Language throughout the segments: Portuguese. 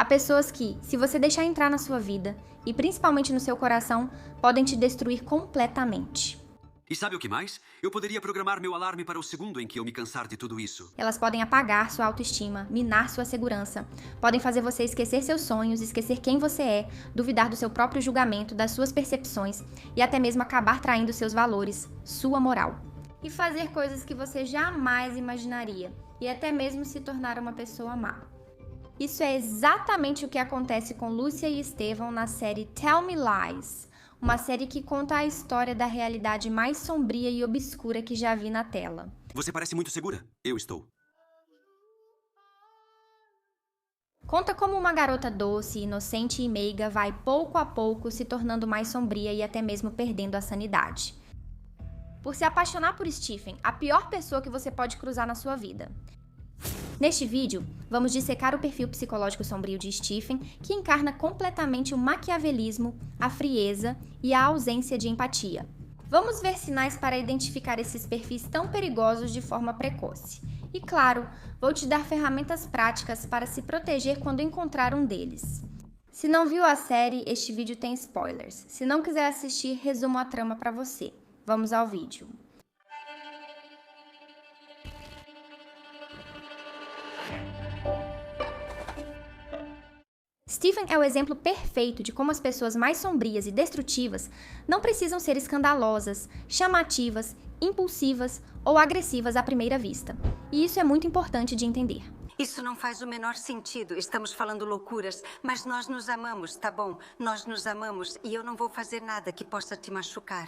Há pessoas que, se você deixar entrar na sua vida, e principalmente no seu coração, podem te destruir completamente. E sabe o que mais? Eu poderia programar meu alarme para o segundo em que eu me cansar de tudo isso. Elas podem apagar sua autoestima, minar sua segurança, podem fazer você esquecer seus sonhos, esquecer quem você é, duvidar do seu próprio julgamento, das suas percepções e até mesmo acabar traindo seus valores, sua moral. E fazer coisas que você jamais imaginaria, e até mesmo se tornar uma pessoa má. Isso é exatamente o que acontece com Lúcia e Estevão na série Tell Me Lies, uma série que conta a história da realidade mais sombria e obscura que já vi na tela. Você parece muito segura. Eu estou. Conta como uma garota doce, inocente e meiga vai pouco a pouco se tornando mais sombria e até mesmo perdendo a sanidade. Por se apaixonar por Stephen, a pior pessoa que você pode cruzar na sua vida. Neste vídeo, vamos dissecar o perfil psicológico sombrio de Stephen, que encarna completamente o maquiavelismo, a frieza e a ausência de empatia. Vamos ver sinais para identificar esses perfis tão perigosos de forma precoce. E claro, vou te dar ferramentas práticas para se proteger quando encontrar um deles. Se não viu a série, este vídeo tem spoilers. Se não quiser assistir, resumo a trama para você. Vamos ao vídeo. Stephen é o exemplo perfeito de como as pessoas mais sombrias e destrutivas não precisam ser escandalosas, chamativas, impulsivas ou agressivas à primeira vista. E isso é muito importante de entender. Isso não faz o menor sentido. Estamos falando loucuras, mas nós nos amamos, tá bom? Nós nos amamos e eu não vou fazer nada que possa te machucar.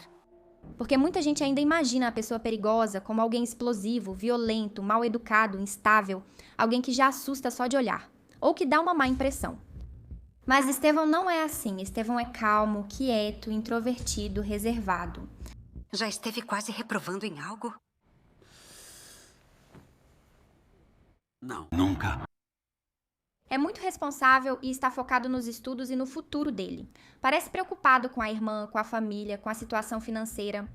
Porque muita gente ainda imagina a pessoa perigosa como alguém explosivo, violento, mal educado, instável, alguém que já assusta só de olhar, ou que dá uma má impressão. Mas Estevão não é assim. Estevão é calmo, quieto, introvertido, reservado. Já esteve quase reprovando em algo? Não. Nunca. É muito responsável e está focado nos estudos e no futuro dele. Parece preocupado com a irmã, com a família, com a situação financeira.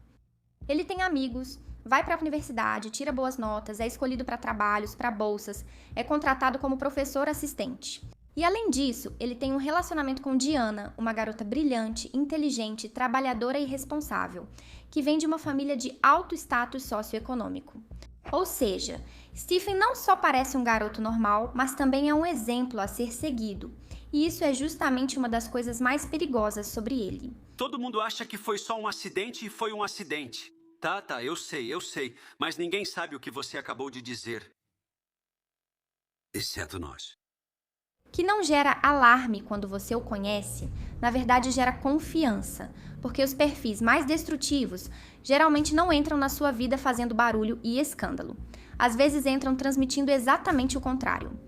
Ele tem amigos, vai para a universidade, tira boas notas, é escolhido para trabalhos, para bolsas, é contratado como professor assistente. E além disso, ele tem um relacionamento com Diana, uma garota brilhante, inteligente, trabalhadora e responsável, que vem de uma família de alto status socioeconômico. Ou seja, Stephen não só parece um garoto normal, mas também é um exemplo a ser seguido. E isso é justamente uma das coisas mais perigosas sobre ele. Todo mundo acha que foi só um acidente e foi um acidente. Tá, eu sei. Mas ninguém sabe o que você acabou de dizer. Exceto nós. Que não gera alarme quando você o conhece, na verdade gera confiança, porque os perfis mais destrutivos geralmente não entram na sua vida fazendo barulho e escândalo. Às vezes entram transmitindo exatamente o contrário.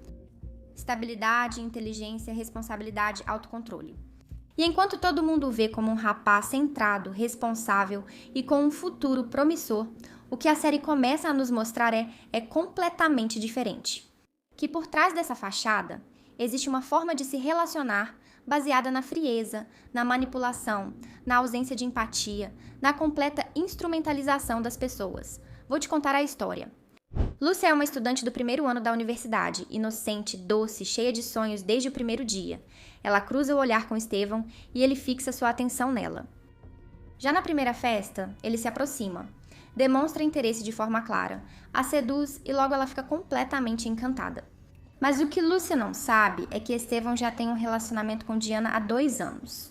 Estabilidade, inteligência, responsabilidade, autocontrole. E enquanto todo mundo o vê como um rapaz centrado, responsável e com um futuro promissor, o que a série começa a nos mostrar é completamente diferente. Que por trás dessa fachada, existe uma forma de se relacionar baseada na frieza, na manipulação, na ausência de empatia, na completa instrumentalização das pessoas. Vou te contar a história. Lúcia é uma estudante do primeiro ano da universidade, inocente, doce, cheia de sonhos desde o primeiro dia. Ela cruza o olhar com Estevão e ele fixa sua atenção nela. Já na primeira festa, ele se aproxima, demonstra interesse de forma clara, a seduz e logo ela fica completamente encantada. Mas o que Lúcia não sabe é que Estevão já tem um relacionamento com Diana há 2 anos.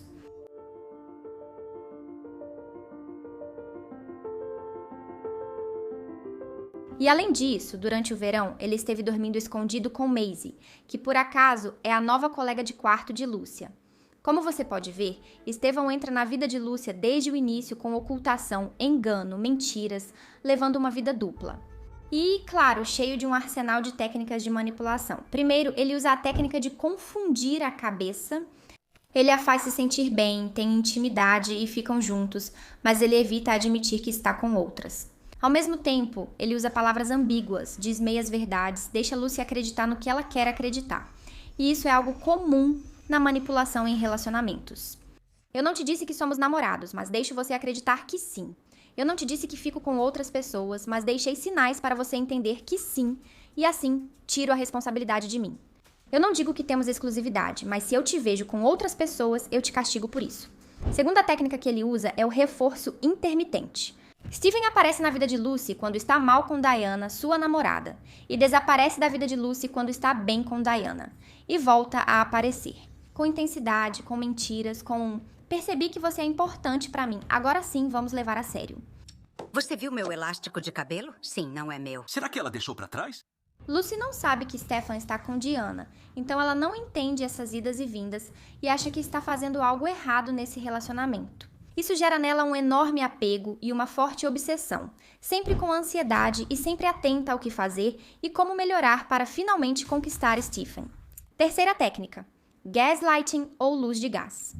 E além disso, durante o verão, ele esteve dormindo escondido com Maisie, que por acaso é a nova colega de quarto de Lúcia. Como você pode ver, Estevão entra na vida de Lúcia desde o início com ocultação, engano, mentiras, levando uma vida dupla. E, claro, cheio de um arsenal de técnicas de manipulação. Primeiro, ele usa a técnica de confundir a cabeça. Ele a faz se sentir bem, tem intimidade e ficam juntos, mas ele evita admitir que está com outras. Ao mesmo tempo, ele usa palavras ambíguas, diz meias verdades, deixa Lúcia acreditar no que ela quer acreditar. E isso é algo comum na manipulação em relacionamentos. Eu não te disse que somos namorados, mas deixo você acreditar que sim. Eu não te disse que fico com outras pessoas, mas deixei sinais para você entender que sim, e assim tiro a responsabilidade de mim. Eu não digo que temos exclusividade, mas se eu te vejo com outras pessoas, eu te castigo por isso. Segunda técnica que ele usa é o reforço intermitente. Stephen aparece na vida de Lucy quando está mal com Diana, sua namorada, e desaparece da vida de Lucy quando está bem com Diana, e volta a aparecer. Com intensidade, com mentiras, com percebi que você é importante pra mim, agora sim vamos levar a sério. Você viu meu elástico de cabelo? Sim, não é meu. Será que ela deixou pra trás? Lucy não sabe que Stefan está com Diana, então ela não entende essas idas e vindas e acha que está fazendo algo errado nesse relacionamento. Isso gera nela um enorme apego e uma forte obsessão, sempre com ansiedade e sempre atenta ao que fazer e como melhorar para finalmente conquistar Stephen. Terceira técnica: gaslighting ou luz de gás.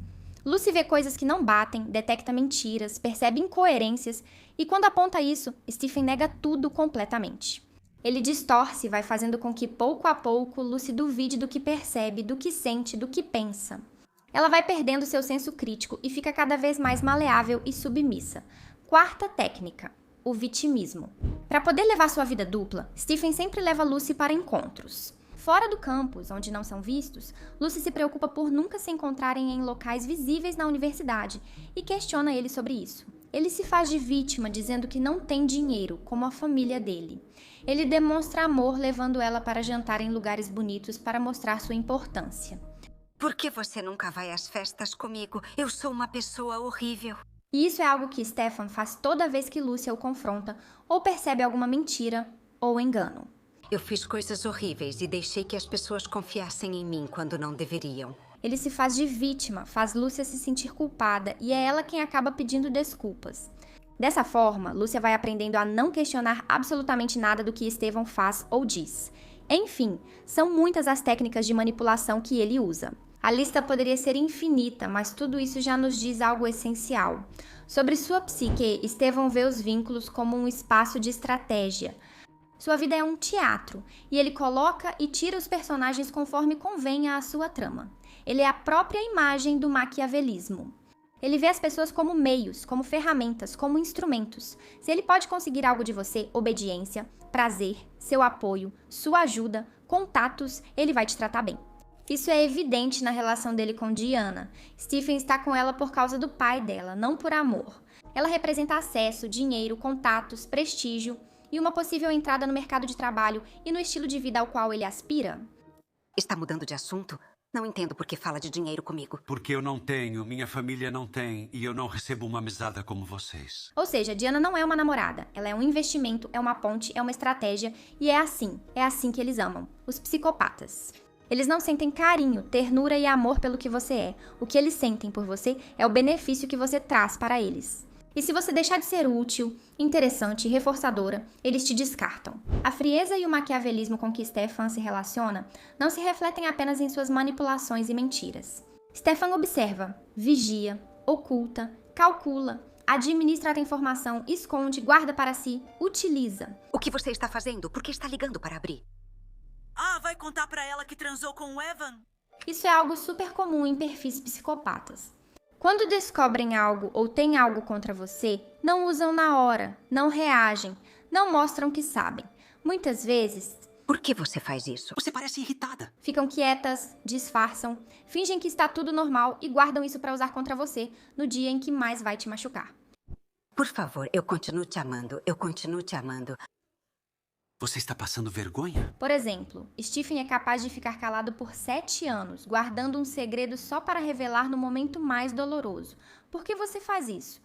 Lucy vê coisas que não batem, detecta mentiras, percebe incoerências e quando aponta isso, Stephen nega tudo completamente. Ele distorce e vai fazendo com que pouco a pouco Lucy duvide do que percebe, do que sente, do que pensa. Ela vai perdendo seu senso crítico e fica cada vez mais maleável e submissa. Quarta técnica: o vitimismo. Para poder levar sua vida dupla, Stephen sempre leva Lucy para encontros. Fora do campus, onde não são vistos, Lucy se preocupa por nunca se encontrarem em locais visíveis na universidade e questiona ele sobre isso. Ele se faz de vítima dizendo que não tem dinheiro, como a família dele. Ele demonstra amor levando ela para jantar em lugares bonitos para mostrar sua importância. Por que você nunca vai às festas comigo? Eu sou uma pessoa horrível. E isso é algo que Stefan faz toda vez que Lucy o confronta ou percebe alguma mentira ou engano. Eu fiz coisas horríveis e deixei que as pessoas confiassem em mim quando não deveriam. Ele se faz de vítima, faz Lúcia se sentir culpada e é ela quem acaba pedindo desculpas. Dessa forma, Lúcia vai aprendendo a não questionar absolutamente nada do que Estevão faz ou diz. Enfim, são muitas as técnicas de manipulação que ele usa. A lista poderia ser infinita, mas tudo isso já nos diz algo essencial. Sobre sua psique, Estevão vê os vínculos como um espaço de estratégia. Sua vida é um teatro, e ele coloca e tira os personagens conforme convenha à sua trama. Ele é a própria imagem do maquiavelismo. Ele vê as pessoas como meios, como ferramentas, como instrumentos. Se ele pode conseguir algo de você, obediência, prazer, seu apoio, sua ajuda, contatos, ele vai te tratar bem. Isso é evidente na relação dele com Diana. Stephen está com ela por causa do pai dela, não por amor. Ela representa acesso, dinheiro, contatos, prestígio e uma possível entrada no mercado de trabalho e no estilo de vida ao qual ele aspira. Está mudando de assunto? Não entendo por que fala de dinheiro comigo. Porque eu não tenho, minha família não tem e eu não recebo uma mesada como vocês. Ou seja, Diana não é uma namorada. Ela é um investimento, é uma ponte, é uma estratégia e é assim que eles amam. Os psicopatas. Eles não sentem carinho, ternura e amor pelo que você é. O que eles sentem por você é o benefício que você traz para eles. E se você deixar de ser útil, interessante e reforçadora, eles te descartam. A frieza e o maquiavelismo com que Stefan se relaciona não se refletem apenas em suas manipulações e mentiras. Stefan observa, vigia, oculta, calcula, administra a informação, esconde, guarda para si, utiliza. O que você está fazendo? Por que está ligando para abrir? Ah, vai contar pra ela que transou com o Evan? Isso é algo super comum em perfis psicopatas. Quando descobrem algo ou têm algo contra você, não usam na hora, não reagem, não mostram que sabem. Muitas vezes, Por que você faz isso? Você parece irritada. ficam quietas, disfarçam, fingem que está tudo normal e guardam isso para usar contra você no dia em que mais vai te machucar. Por favor, eu continuo te amando. Eu continuo te amando. Você está passando vergonha? Por exemplo, Stephen é capaz de ficar calado por 7 anos, guardando um segredo só para revelar no momento mais doloroso. Por que você faz isso?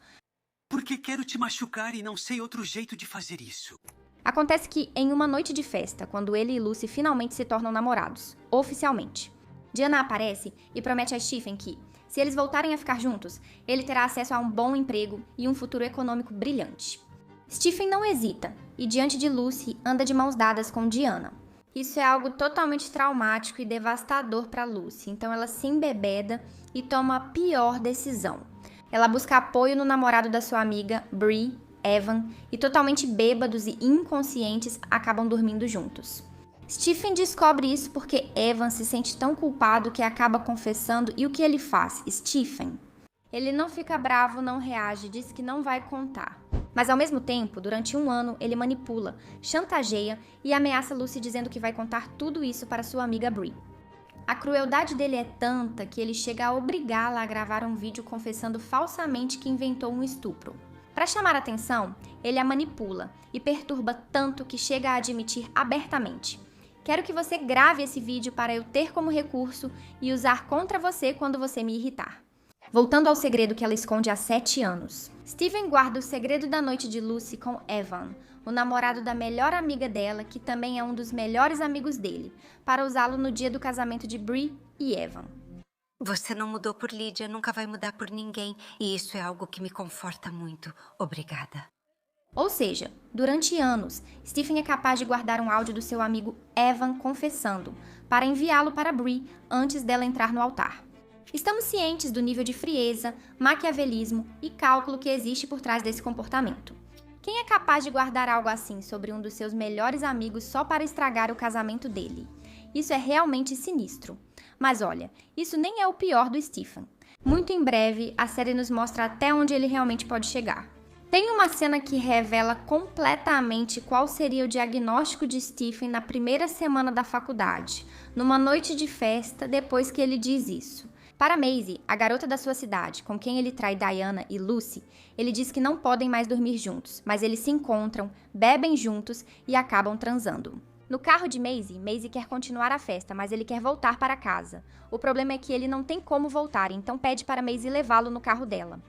Porque quero te machucar e não sei outro jeito de fazer isso. Acontece que, em uma noite de festa, quando ele e Lucy finalmente se tornam namorados, oficialmente, Diana aparece e promete a Stephen que, se eles voltarem a ficar juntos, ele terá acesso a um bom emprego e um futuro econômico brilhante. Stephen não hesita e, diante de Lucy, anda de mãos dadas com Diana. Isso é algo totalmente traumático e devastador para Lucy, então ela se embebeda e toma a pior decisão. Ela busca apoio no namorado da sua amiga, Bree, Evan, e totalmente bêbados e inconscientes acabam dormindo juntos. Stephen descobre isso porque Evan se sente tão culpado que acaba confessando e o que ele faz? Stephen. Ele não fica bravo, não reage, diz que não vai contar. Mas ao mesmo tempo, durante 1 ano, ele manipula, chantageia e ameaça Lucy dizendo que vai contar tudo isso para sua amiga Bree. A crueldade dele é tanta que ele chega a obrigá-la a gravar um vídeo confessando falsamente que inventou um estupro. Para chamar a atenção, ele a manipula e perturba tanto que chega a admitir abertamente: quero que você grave esse vídeo para eu ter como recurso e usar contra você quando você me irritar. Voltando ao segredo que ela esconde há 7 anos. Stephen guarda o segredo da noite de Lucy com Evan, o namorado da melhor amiga dela, que também é um dos melhores amigos dele, para usá-lo no dia do casamento de Bree e Evan. Você não mudou por Lydia, nunca vai mudar por ninguém. E isso é algo que me conforta muito. Obrigada. Ou seja, durante anos, Stephen é capaz de guardar um áudio do seu amigo Evan confessando, para enviá-lo para Bree antes dela entrar no altar. Estamos cientes do nível de frieza, maquiavelismo e cálculo que existe por trás desse comportamento. Quem é capaz de guardar algo assim sobre um dos seus melhores amigos só para estragar o casamento dele? Isso é realmente sinistro. Mas olha, isso nem é o pior do Stephen. Muito em breve, a série nos mostra até onde ele realmente pode chegar. Tem uma cena que revela completamente qual seria o diagnóstico de Stephen na primeira semana da faculdade, numa noite de festa, depois que ele diz isso. Para Maisie, a garota da sua cidade, com quem ele trai Diana e Lucy, ele diz que não podem mais dormir juntos, mas eles se encontram, bebem juntos e acabam transando. No carro de Maisie quer continuar a festa, mas ele quer voltar para casa. O problema é que ele não tem como voltar, então pede para Maisie levá-lo no carro dela.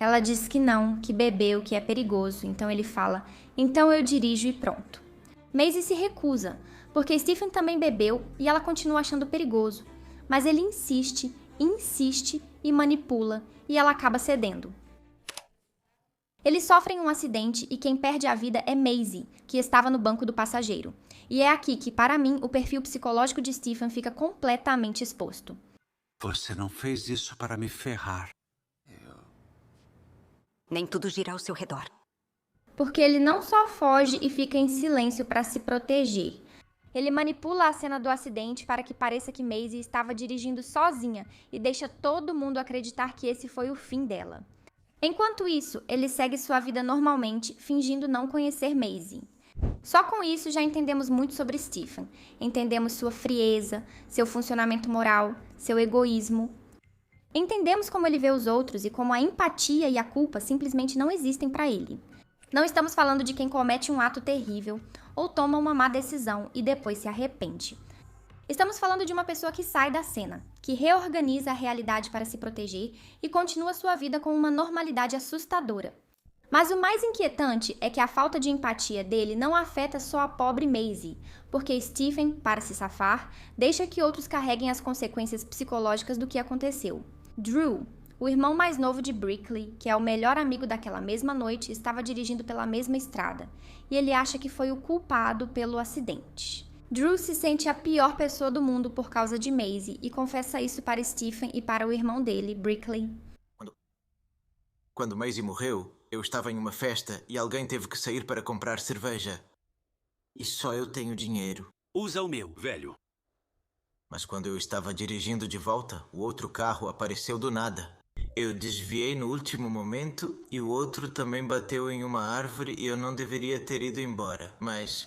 Ela diz que não, que bebeu, que é perigoso, então ele fala: então eu dirijo e pronto. Maisie se recusa, porque Stephen também bebeu e ela continua achando perigoso. Mas ele insiste e manipula, e ela acaba cedendo. Eles sofrem um acidente e quem perde a vida é Maisie, que estava no banco do passageiro. E é aqui que, para mim, o perfil psicológico de Stephen fica completamente exposto. Você não fez isso para me ferrar. Nem tudo gira ao seu redor. Porque ele não só foge e fica em silêncio para se proteger. Ele manipula a cena do acidente para que pareça que Maisie estava dirigindo sozinha e deixa todo mundo acreditar que esse foi o fim dela. Enquanto isso, ele segue sua vida normalmente, fingindo não conhecer Maisie. Só com isso já entendemos muito sobre Stephen. Entendemos sua frieza, seu funcionamento moral, seu egoísmo. Entendemos como ele vê os outros e como a empatia e a culpa simplesmente não existem para ele. Não estamos falando de quem comete um ato terrível ou toma uma má decisão e depois se arrepende. Estamos falando de uma pessoa que sai da cena, que reorganiza a realidade para se proteger e continua sua vida com uma normalidade assustadora. Mas o mais inquietante é que a falta de empatia dele não afeta só a pobre Maisie, porque Stephen, para se safar, deixa que outros carreguem as consequências psicológicas do que aconteceu. Drew, o irmão mais novo de Brickley, que é o melhor amigo daquela mesma noite, estava dirigindo pela mesma estrada, e ele acha que foi o culpado pelo acidente. Drew se sente a pior pessoa do mundo por causa de Maisie e confessa isso para Stephen e para o irmão dele, Brickley. Quando Maisie morreu, eu estava em uma festa e alguém teve que sair para comprar cerveja. E só eu tenho dinheiro. Usa o meu, velho. Mas quando eu estava dirigindo de volta, o outro carro apareceu do nada. Eu desviei no último momento e o outro também bateu em uma árvore e eu não deveria ter ido embora. Mas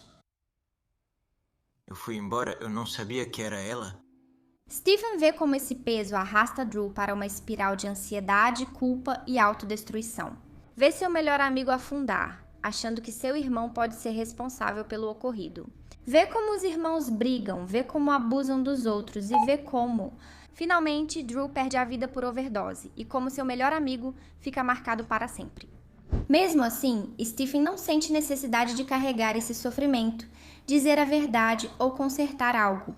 eu fui embora, eu não sabia que era ela. Stephen vê como esse peso arrasta Drew para uma espiral de ansiedade, culpa e autodestruição. Vê seu melhor amigo afundar, achando que seu irmão pode ser responsável pelo ocorrido. Vê como os irmãos brigam, vê como abusam dos outros e vê como, finalmente, Drew perde a vida por overdose e como seu melhor amigo fica marcado para sempre. Mesmo assim, Stephen não sente necessidade de carregar esse sofrimento, dizer a verdade ou consertar algo.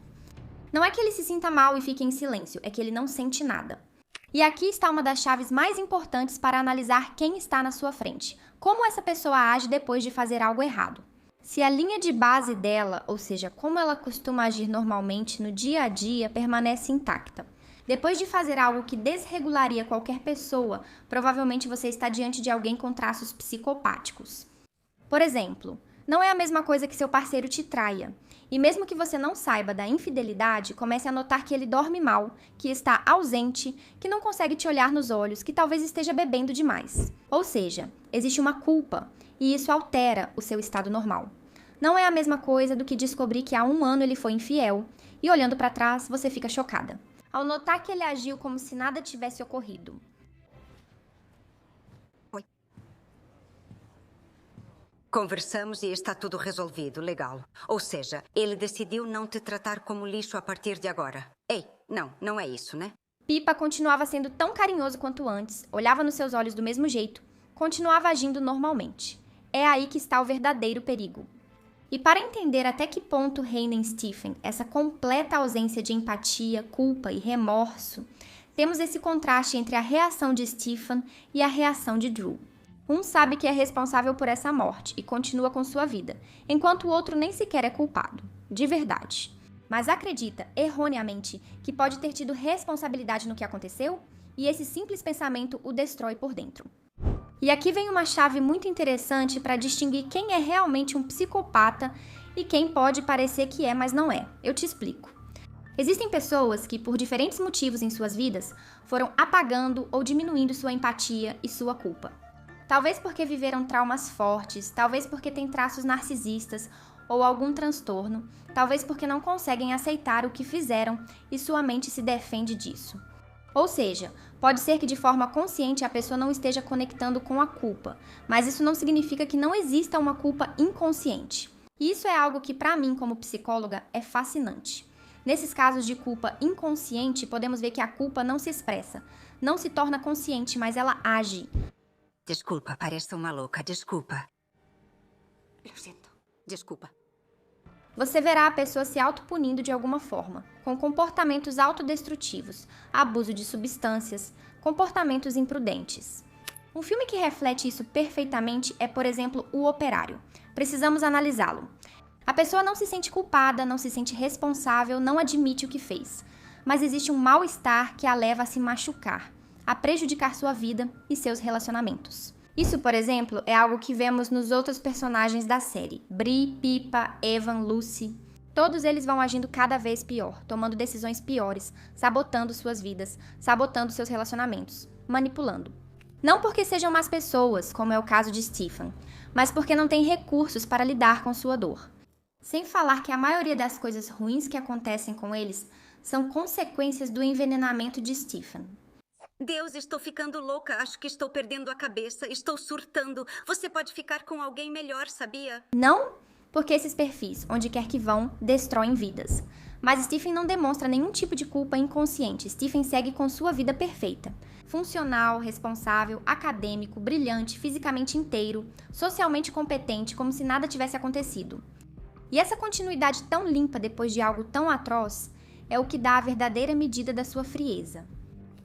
Não é que ele se sinta mal e fique em silêncio, é que ele não sente nada. E aqui está uma das chaves mais importantes para analisar quem está na sua frente. Como essa pessoa age depois de fazer algo errado. Se a linha de base dela, ou seja, como ela costuma agir normalmente no dia a dia, permanece intacta. Depois de fazer algo que desregularia qualquer pessoa, provavelmente você está diante de alguém com traços psicopáticos. Por exemplo, não é a mesma coisa que seu parceiro te traia. E mesmo que você não saiba da infidelidade, comece a notar que ele dorme mal, que está ausente, que não consegue te olhar nos olhos, que talvez esteja bebendo demais. Ou seja, existe uma culpa, e isso altera o seu estado normal. Não é a mesma coisa do que descobrir que há 1 ano ele foi infiel, E olhando para trás, você fica chocada, ao notar que ele agiu como se nada tivesse ocorrido. Conversamos e está tudo resolvido, legal. Ou seja, ele decidiu não te tratar como lixo a partir de agora. Ei, não é isso, né? Pipa continuava sendo tão carinhoso quanto antes, olhava nos seus olhos do mesmo jeito, continuava agindo normalmente. É aí que está o verdadeiro perigo. E para entender até que ponto reina em Stephen essa completa ausência de empatia, culpa e remorso, temos esse contraste entre a reação de Stephen e a reação de Drew. Um sabe que é responsável por essa morte e continua com sua vida, enquanto o outro nem sequer é culpado, de verdade. Mas acredita, erroneamente, que pode ter tido responsabilidade no que aconteceu? E esse simples pensamento o destrói por dentro. E aqui vem uma chave muito interessante para distinguir quem é realmente um psicopata e quem pode parecer que é, mas não é. Eu te explico. Existem pessoas que, por diferentes motivos em suas vidas, foram apagando ou diminuindo sua empatia e sua culpa. Talvez porque viveram traumas fortes, talvez porque têm traços narcisistas ou algum transtorno, talvez porque não conseguem aceitar o que fizeram e sua mente se defende disso. Ou seja, pode ser que de forma consciente a pessoa não esteja conectando com a culpa, mas isso não significa que não exista uma culpa inconsciente. E isso é algo que, para mim, como psicóloga, é fascinante. Nesses casos de culpa inconsciente, podemos ver que a culpa não se expressa, não se torna consciente, mas ela age. Desculpa, pareço uma louca, desculpa. Eu sinto. Desculpa. Você verá a pessoa se autopunindo de alguma forma, com comportamentos autodestrutivos, abuso de substâncias, comportamentos imprudentes. Um filme que reflete isso perfeitamente é, por exemplo, O Operário. Precisamos analisá-lo. A pessoa não se sente culpada, não se sente responsável, não admite o que fez. Mas existe um mal-estar que a leva a se machucar, a prejudicar sua vida e seus relacionamentos. Isso, por exemplo, é algo que vemos nos outros personagens da série. Bree, Pippa, Evan, Lucy. Todos eles vão agindo cada vez pior, tomando decisões piores, sabotando suas vidas, sabotando seus relacionamentos, manipulando. Não porque sejam más pessoas, como é o caso de Stephen, mas porque não têm recursos para lidar com sua dor. Sem falar que a maioria das coisas ruins que acontecem com eles são consequências do envenenamento de Stephen. Deus, estou ficando louca. Acho que estou perdendo a cabeça. Estou surtando. Você pode ficar com alguém melhor, sabia? Não, porque esses perfis, onde quer que vão, destroem vidas. Mas Stephen não demonstra nenhum tipo de culpa inconsciente. Stephen segue com sua vida perfeita. Funcional, responsável, acadêmico, brilhante, fisicamente inteiro, socialmente competente, como se nada tivesse acontecido. E essa continuidade tão limpa depois de algo tão atroz é o que dá a verdadeira medida da sua frieza.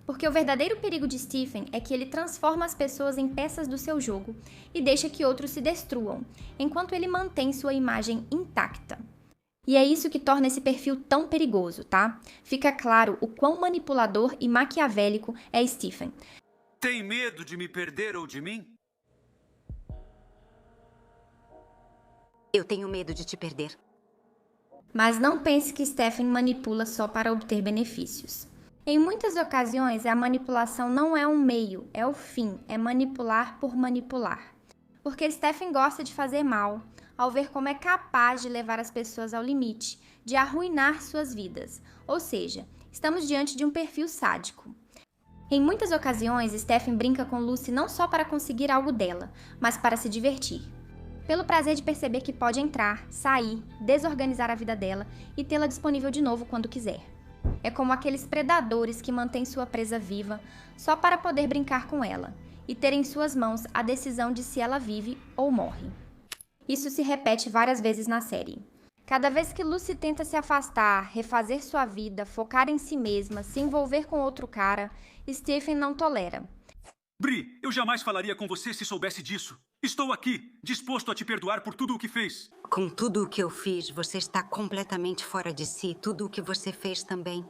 Porque o verdadeiro perigo de Stephen é que ele transforma as pessoas em peças do seu jogo e deixa que outros se destruam, enquanto ele mantém sua imagem intacta. E é isso que torna esse perfil tão perigoso, tá? Fica claro o quão manipulador e maquiavélico é Stephen. Tem medo de me perder ou de mim? Eu tenho medo de te perder. Mas não pense que Stephen manipula só para obter benefícios. Em muitas ocasiões, a manipulação não é um meio, é o fim, é manipular por manipular. Porque Stephen gosta de fazer mal, ao ver como é capaz de levar as pessoas ao limite, de arruinar suas vidas. Ou seja, estamos diante de um perfil sádico. Em muitas ocasiões, Stephen brinca com Lucy não só para conseguir algo dela, mas para se divertir. Pelo prazer de perceber que pode entrar, sair, desorganizar a vida dela e tê-la disponível de novo quando quiser. É como aqueles predadores que mantêm sua presa viva só para poder brincar com ela e ter em suas mãos a decisão de se ela vive ou morre. Isso se repete várias vezes na série. Cada vez que Lucy tenta se afastar, refazer sua vida, focar em si mesma, se envolver com outro cara, Stephen não tolera. Bree, eu jamais falaria com você se soubesse disso. Estou aqui, disposto a te perdoar por tudo o que fez. Com tudo o que eu fiz, você está completamente fora de si. Tudo o que você fez também.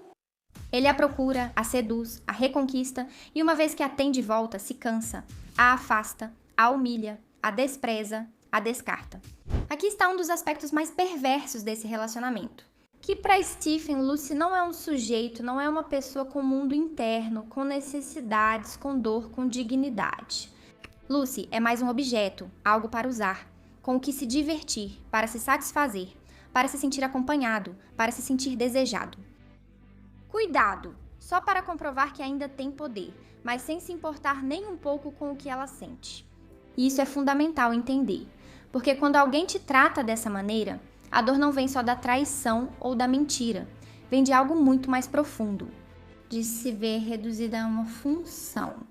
Ele a procura, a seduz, a reconquista e uma vez que a tem de volta, se cansa, a afasta, a humilha, a despreza, a descarta. Aqui está um dos aspectos mais perversos desse relacionamento. Que para Stephen, Lucy não é um sujeito, não é uma pessoa com mundo interno, com necessidades, com dor, com dignidade. Lucy é mais um objeto, algo para usar, com o que se divertir, para se satisfazer, para se sentir acompanhado, para se sentir desejado. Cuidado! Só para comprovar que ainda tem poder, mas sem se importar nem um pouco com o que ela sente. E isso é fundamental entender, porque quando alguém te trata dessa maneira, a dor não vem só da traição ou da mentira, vem de algo muito mais profundo, de se ver reduzida a uma função.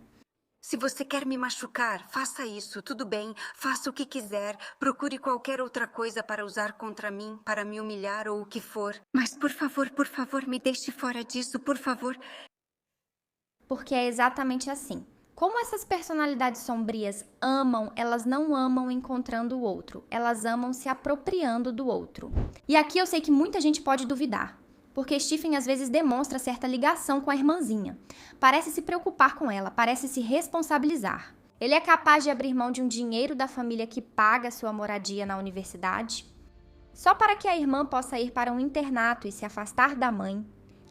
Se você quer me machucar, faça isso, tudo bem, faça o que quiser, procure qualquer outra coisa para usar contra mim, para me humilhar ou o que for. Mas por favor, me deixe fora disso, por favor. Porque é exatamente assim. Como essas personalidades sombrias amam, elas não amam encontrando o outro, elas amam se apropriando do outro. E aqui eu sei que muita gente pode duvidar, porque Stephen às vezes demonstra certa ligação com a irmãzinha. Parece se preocupar com ela, parece se responsabilizar. Ele é capaz de abrir mão de um dinheiro da família que paga sua moradia na universidade, só para que a irmã possa ir para um internato e se afastar da mãe.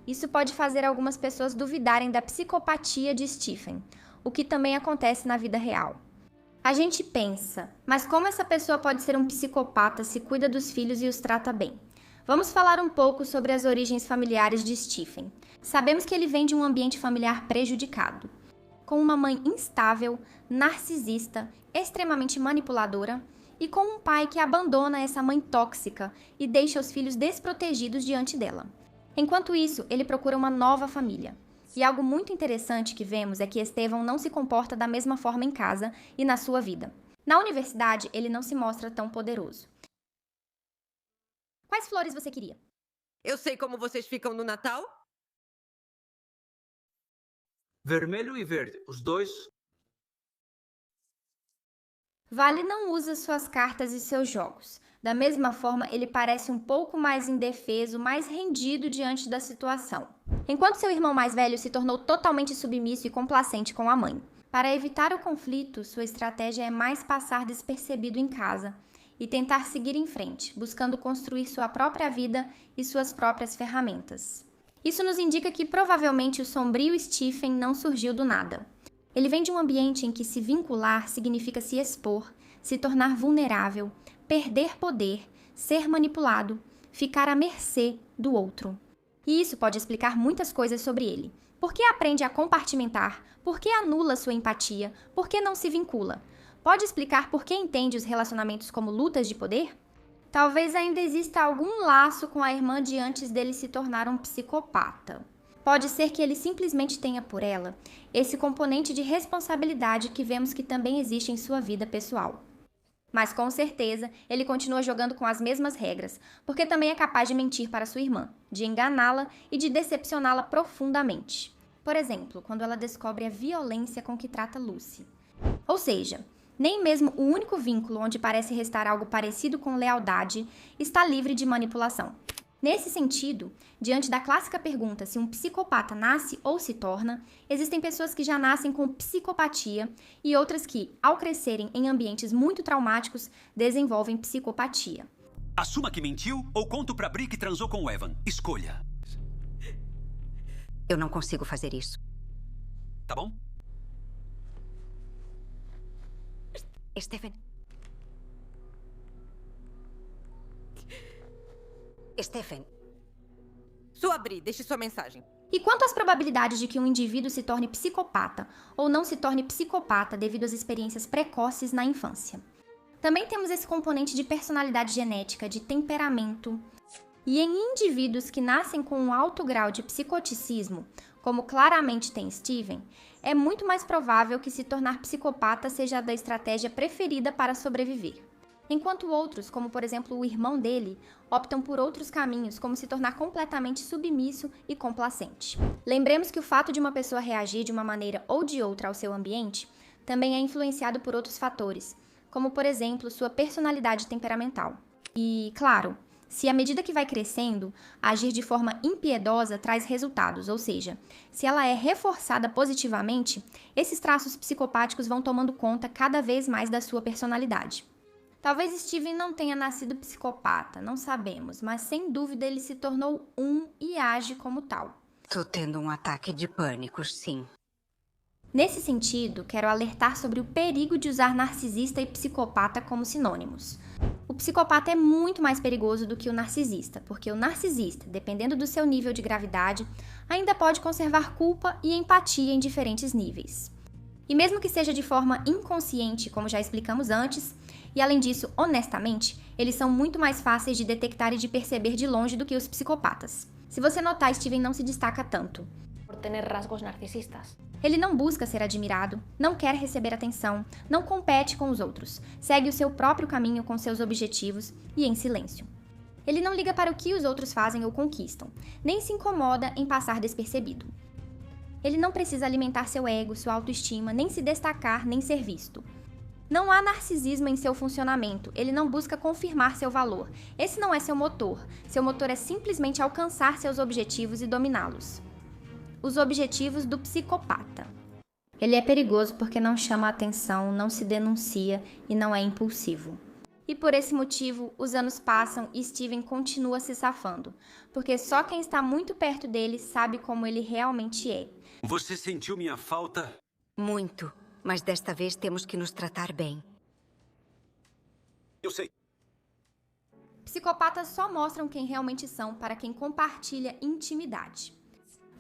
Isso pode fazer algumas pessoas duvidarem da psicopatia de Stephen, o que também acontece na vida real. A gente pensa, mas como essa pessoa pode ser um psicopata se cuida dos filhos e os trata bem? Vamos falar um pouco sobre as origens familiares de Stephen. Sabemos que ele vem de um ambiente familiar prejudicado, com uma mãe instável, narcisista, extremamente manipuladora e com um pai que abandona essa mãe tóxica e deixa os filhos desprotegidos diante dela. Enquanto isso, ele procura uma nova família. E algo muito interessante que vemos é que Estevão não se comporta da mesma forma em casa e na sua vida. Na universidade, ele não se mostra tão poderoso. Quais flores você queria? Eu sei como vocês ficam no Natal. Vermelho e verde, os dois. Vale não usa suas cartas e seus jogos. Da mesma forma, ele parece um pouco mais indefeso, mais rendido diante da situação. Enquanto seu irmão mais velho se tornou totalmente submisso e complacente com a mãe. Para evitar o conflito, sua estratégia é mais passar despercebido em casa e tentar seguir em frente, buscando construir sua própria vida e suas próprias ferramentas. Isso nos indica que provavelmente o sombrio Stephen não surgiu do nada. Ele vem de um ambiente em que se vincular significa se expor, se tornar vulnerável, perder poder, ser manipulado, ficar à mercê do outro. E isso pode explicar muitas coisas sobre ele. Por que aprende a compartimentar? Por que anula sua empatia? Por que não se vincula? Pode explicar por que entende os relacionamentos como lutas de poder? Talvez ainda exista algum laço com a irmã de antes dele se tornar um psicopata. Pode ser que ele simplesmente tenha por ela esse componente de responsabilidade que vemos que também existe em sua vida pessoal. Mas com certeza ele continua jogando com as mesmas regras, porque também é capaz de mentir para sua irmã, de enganá-la e de decepcioná-la profundamente. Por exemplo, quando ela descobre a violência com que trata Lucy. Ou seja, nem mesmo o único vínculo onde parece restar algo parecido com lealdade está livre de manipulação. Nesse sentido, diante da clássica pergunta se um psicopata nasce ou se torna, existem pessoas que já nascem com psicopatia e outras que, ao crescerem em ambientes muito traumáticos, desenvolvem psicopatia. Assuma que mentiu ou conto pra Bri que transou com o Evan. Escolha. Eu não consigo fazer isso. Tá bom? Stephen. Stephen. Sua Bri, deixe sua mensagem. E quanto às probabilidades de que um indivíduo se torne psicopata ou não se torne psicopata devido às experiências precoces na infância? Também temos esse componente de personalidade genética, de temperamento. E em indivíduos que nascem com um alto grau de psicoticismo, como claramente tem Stephen, é muito mais provável que se tornar psicopata seja a estratégia preferida para sobreviver. Enquanto outros, como por exemplo o irmão dele, optam por outros caminhos, como se tornar completamente submisso e complacente. Lembremos que o fato de uma pessoa reagir de uma maneira ou de outra ao seu ambiente também é influenciado por outros fatores, como por exemplo sua personalidade temperamental. E, claro, se à medida que vai crescendo, agir de forma impiedosa traz resultados, ou seja, se ela é reforçada positivamente, esses traços psicopáticos vão tomando conta cada vez mais da sua personalidade. Talvez Stephen não tenha nascido psicopata, não sabemos, mas sem dúvida ele se tornou um e age como tal. Tô tendo um ataque de pânico, sim. Nesse sentido, quero alertar sobre o perigo de usar narcisista e psicopata como sinônimos. O psicopata é muito mais perigoso do que o narcisista, porque o narcisista, dependendo do seu nível de gravidade, ainda pode conservar culpa e empatia em diferentes níveis. E mesmo que seja de forma inconsciente, como já explicamos antes, e além disso, honestamente, eles são muito mais fáceis de detectar e de perceber de longe do que os psicopatas. Se você notar, Steven não se destaca tanto. Por tener rasgos narcisistas. Ele não busca ser admirado, não quer receber atenção, não compete com os outros, segue o seu próprio caminho com seus objetivos e em silêncio. Ele não liga para o que os outros fazem ou conquistam, nem se incomoda em passar despercebido. Ele não precisa alimentar seu ego, sua autoestima, nem se destacar, nem ser visto. Não há narcisismo em seu funcionamento, ele não busca confirmar seu valor. Esse não é seu motor é simplesmente alcançar seus objetivos e dominá-los. Os objetivos do psicopata. Ele é perigoso porque não chama a atenção, não se denuncia e não é impulsivo. E por esse motivo, os anos passam e Steven continua se safando, porque só quem está muito perto dele sabe como ele realmente é. Você sentiu minha falta? Muito. Mas desta vez temos que nos tratar bem. Eu sei. Psicopatas só mostram quem realmente são para quem compartilha intimidade.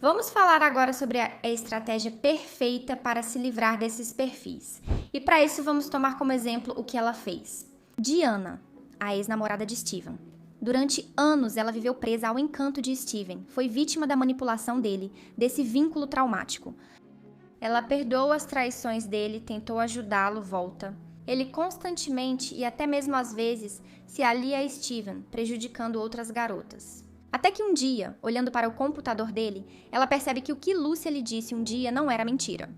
Vamos falar agora sobre a estratégia perfeita para se livrar desses perfis. E para isso vamos tomar como exemplo o que ela fez. Diana, a ex-namorada de Steven. Durante anos ela viveu presa ao encanto de Steven, foi vítima da manipulação dele, desse vínculo traumático. Ela perdoou as traições dele, tentou ajudá-lo, volta. Ele constantemente e até mesmo às vezes se alia a Steven, prejudicando outras garotas. Até que um dia, olhando para o computador dele, ela percebe que o que Lucia lhe disse um dia não era mentira.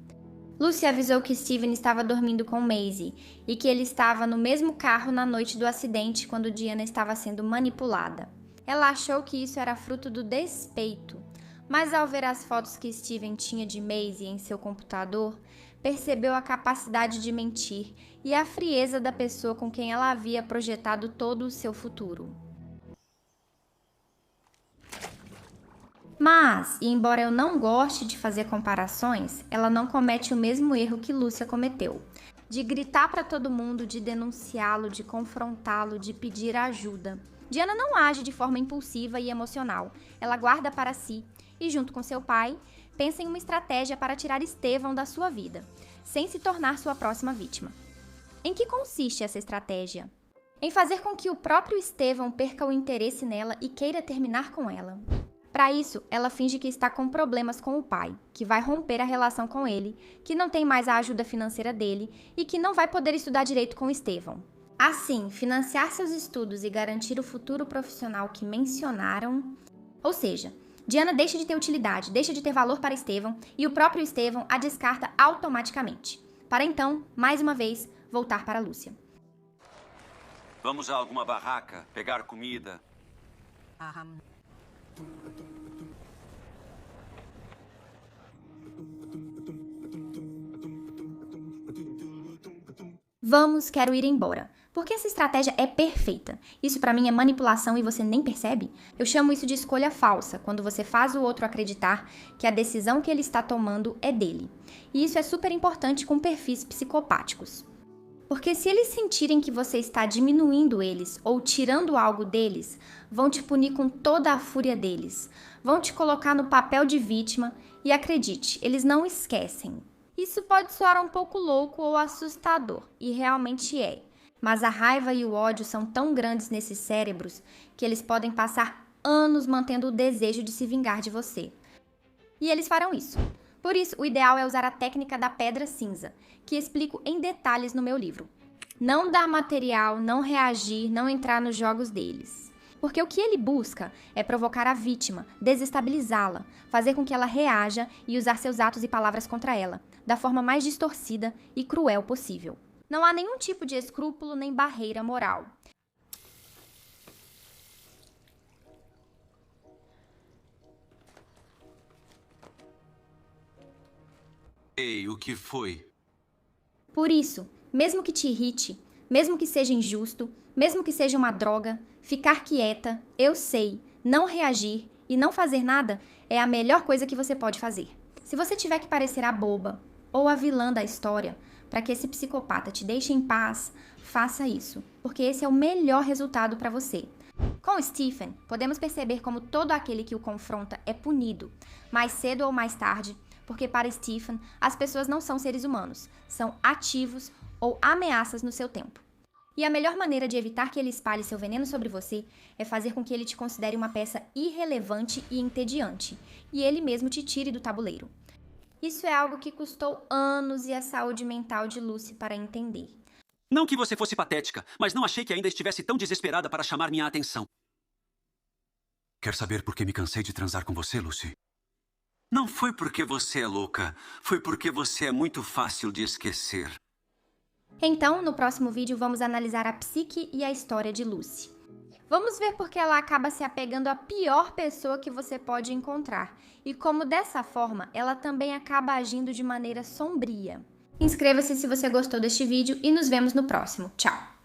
Lucia avisou que Steven estava dormindo com Maisie e que ele estava no mesmo carro na noite do acidente quando Diana estava sendo manipulada. Ela achou que isso era fruto do despeito, mas ao ver as fotos que Steven tinha de Maisie em seu computador, percebeu a capacidade de mentir e a frieza da pessoa com quem ela havia projetado todo o seu futuro. Mas, e embora eu não goste de fazer comparações, ela não comete o mesmo erro que Lucia cometeu. De gritar para todo mundo, de denunciá-lo, de confrontá-lo, de pedir ajuda. Diana não age de forma impulsiva e emocional. Ela guarda para si e, junto com seu pai, pensa em uma estratégia para tirar Estevão da sua vida, sem se tornar sua próxima vítima. Em que consiste essa estratégia? Em fazer com que o próprio Estevão perca o interesse nela e queira terminar com ela. Para isso, ela finge que está com problemas com o pai, que vai romper a relação com ele, que não tem mais a ajuda financeira dele e que não vai poder estudar direito com Estevão. Assim, financiar seus estudos e garantir o futuro profissional que mencionaram. Ou seja, Diana deixa de ter utilidade, deixa de ter valor para Estevão e o próprio Estevão a descarta automaticamente. Para então, mais uma vez, voltar para Lúcia. Vamos a alguma barraca, pegar comida. Vamos, quero ir embora. Porque essa estratégia é perfeita. Isso pra mim é manipulação e você nem percebe? Eu chamo isso de escolha falsa, quando você faz o outro acreditar que a decisão que ele está tomando é dele. E isso é super importante com perfis psicopáticos. Porque se eles sentirem que você está diminuindo eles ou tirando algo deles, vão te punir com toda a fúria deles. Vão te colocar no papel de vítima e acredite, eles não esquecem. Isso pode soar um pouco louco ou assustador, e realmente é. Mas a raiva e o ódio são tão grandes nesses cérebros que eles podem passar anos mantendo o desejo de se vingar de você. E eles farão isso. Por isso, o ideal é usar a técnica da pedra cinza, que explico em detalhes no meu livro. Não dar material, não reagir, não entrar nos jogos deles. Porque o que ele busca é provocar a vítima, desestabilizá-la, fazer com que ela reaja e usar seus atos e palavras contra ela, da forma mais distorcida e cruel possível. Não há nenhum tipo de escrúpulo nem barreira moral. Ei, o que foi? Por isso, mesmo que te irrite, mesmo que seja injusto, mesmo que seja uma droga, ficar quieta, eu sei, não reagir e não fazer nada é a melhor coisa que você pode fazer. Se você tiver que parecer a boba ou a vilã da história, para que esse psicopata te deixe em paz, faça isso, porque esse é o melhor resultado para você. Com Stephen, podemos perceber como todo aquele que o confronta é punido, mais cedo ou mais tarde, porque para Stephen, as pessoas não são seres humanos, são ativos ou ameaças no seu tempo. E a melhor maneira de evitar que ele espalhe seu veneno sobre você é fazer com que ele te considere uma peça irrelevante e entediante, e ele mesmo te tire do tabuleiro. Isso é algo que custou anos e a saúde mental de Lucy para entender. Não que você fosse patética, mas não achei que ainda estivesse tão desesperada para chamar minha atenção. Quer saber por que me cansei de transar com você, Lucy? Não foi porque você é louca, foi porque você é muito fácil de esquecer. Então, no próximo vídeo, vamos analisar a psique e a história de Lucy. Vamos ver por que ela acaba se apegando à pior pessoa que você pode encontrar e como, dessa forma, ela também acaba agindo de maneira sombria. Inscreva-se se você gostou deste vídeo e nos vemos no próximo. Tchau!